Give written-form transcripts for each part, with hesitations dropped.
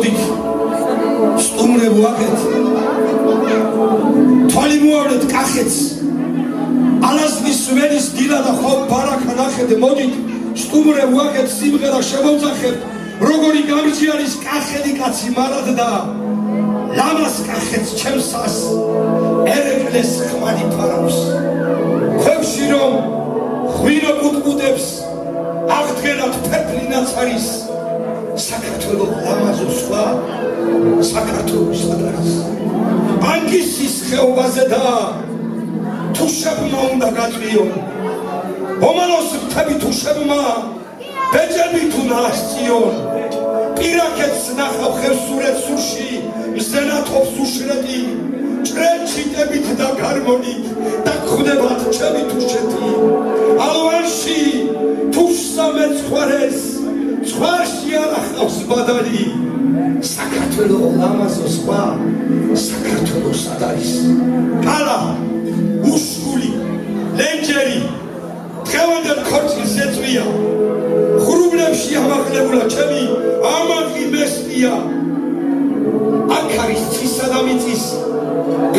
მოდით სტუმრებ ვაკეთ თვალი მოავლეთ კახეთს ალაზნის ვენის დილა და ხო ბარაკა ნახეთ მოდით სტუმრებ ვაკეთ სიმღერა შემოვძახებთ როგორი გამრჯიანის კახეთი კაცი მარად და ლამას კახეთს ჩემსას ერეკლეს ხმალი ფარავს ქვევში რომ ღვინო კუტკუტებს აღდგენად ფერფლინაც არის საქართველო ლამაზო სხვა საქართველოს ადარს ბანკისის ხეობაზე და თუშებმა უნდა გაწვიონ ომანოს მთები თუშებმა ბეჭები თუ ნასწიონ პირაქეთს ნახავ ხევსურეთ სურში მზენათობს უშრეტი ჭრეჩიტებით და გარმონით და ხვდებათ ჩემი თუშეთი ალვანში თუშსა მეცხვარეს ცხვარში არ ახავს ბადალი საქართველო ლამაზო სხვა საქართველოს ად არის კალა უშკული ლენჯერი დღევანდელ ქორწილს ეწვია ღრუბლებში ამაღლებულა ჩემი ამაღი მესტია აქ არის ცისა და მიწის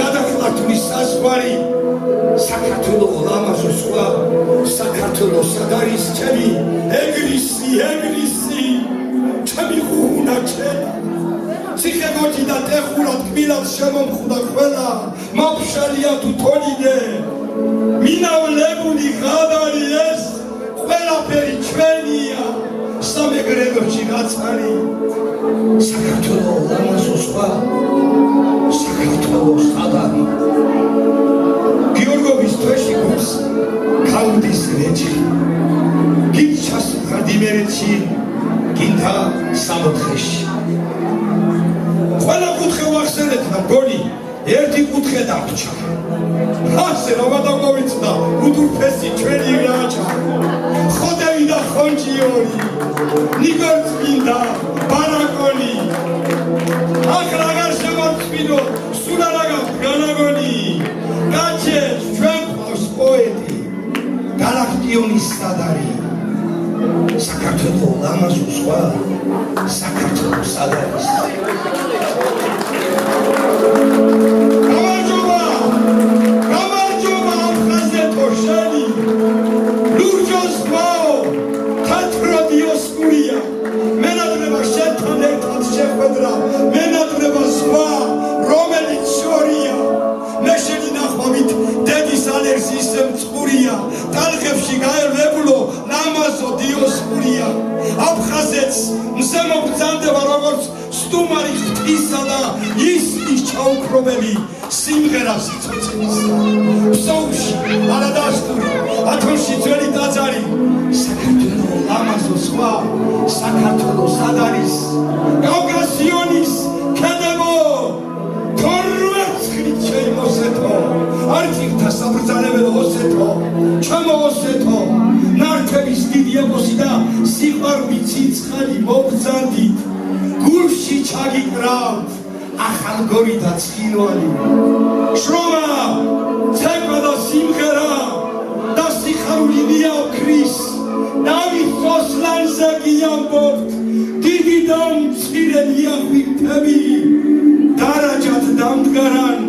გადახლართული საზღვარი საქართველო ლამაზო სხვა საქართველოს ად არის ჩემი ეგრისი ჩემი ხუნა ჩემი ციხე-გოჯი და ტეხურად კბილად შემომხვდა ყველა მაფშალია თუ თოლიძე მინავლებული ღადარი ეს ყველაფერი ჩვენია სამეგრელოში გაწარი საქართველო ლამაზო სხვა საქართველოს ად არის გიორგოვის თვეში გულს ქაუდის რეჯი გიჩას ვადიმერეთში გინდა სამოთხეში ყველა კუთხე ვახსენეთ და მგონი ერთი კუთხე დარჩა ასე რომ გადავგოვიცდა უდურფესი ჩვენი რაჭა ხოდევი და ხონჯიორი ნიგორც გინდა ბარაკონი აქ რაგარ შემორწმინო სულა რაღა განაგონი გაჩეს ჩვენ ყავს პოეტი გალაქტიონის სადარი საქართველო ლამაზო სხვა საქართველოს ად არის გამარჯობა აფხაზეთო შენი ლურჯოს გვაო თათრო დიოსკურია მენატრება შენთან ერთად შეხვედრა მენატრება სხვა რომელიც შორია მე შენი ნახვამით დედის ალერსის მწყურია ტალღებში გაერვებულო ლამაზო დიოსკურია აფხაზეთს მზე მოგზანდება როგორც სტუმარი ღვთისა და ისმის ჩაუქრობელი სიმღერა სიცოცხლისა ფსოუში არადასტური ათონში ძველი ტაძარი საქართველო ლამაზო სხვა საქართველოს ად არის კავკასიონის ქედებო თორმეტ შემოსეთო არჩიქთა საბრძანებელო ოსეთო ჩემო ოსეთო ნართების დიდი ებოსი და სიყვარული ციცხალი მოგზანდით გულში ჩაგიკრავთ ახალგორი და ცხინვალი შრომა ცეკვა და სიმღერა და სიხარული მიავქრის დავით ლანზე გიამბობთ დიდი და მცირე ლიახვირთები დარაჯად დამდგარან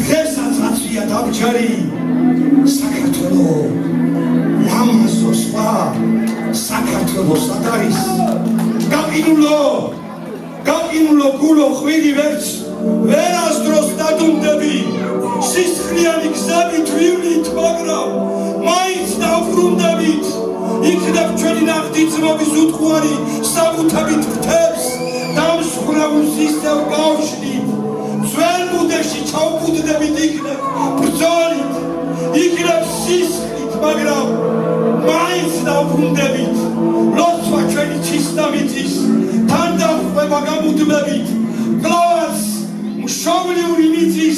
დღესაც აცვია დამჯარი საქართველო ლამაზო სხვა საქართველოს ად არის გაყინულო გულო ხვირი ვერც ვერასდროს დადუნდები სისხლიანი გზებით ვივლით მაგრამ მაინც დავბრუნდებით იქნებ ჩვენი ნახტი ძმობის უტყუარი საბუთებით ღვთებს დამსხვრეულს ისევ გავშლით ძველ ბუდეში ჩავბუდდებით იქნებ ბრძოლით იქნებ სისხლით მაგრამ მაინც დავბრუნდებით ლოცვა ჩვენი თან დახვდება გამუდმებით კლავაც მშობლიური მიწის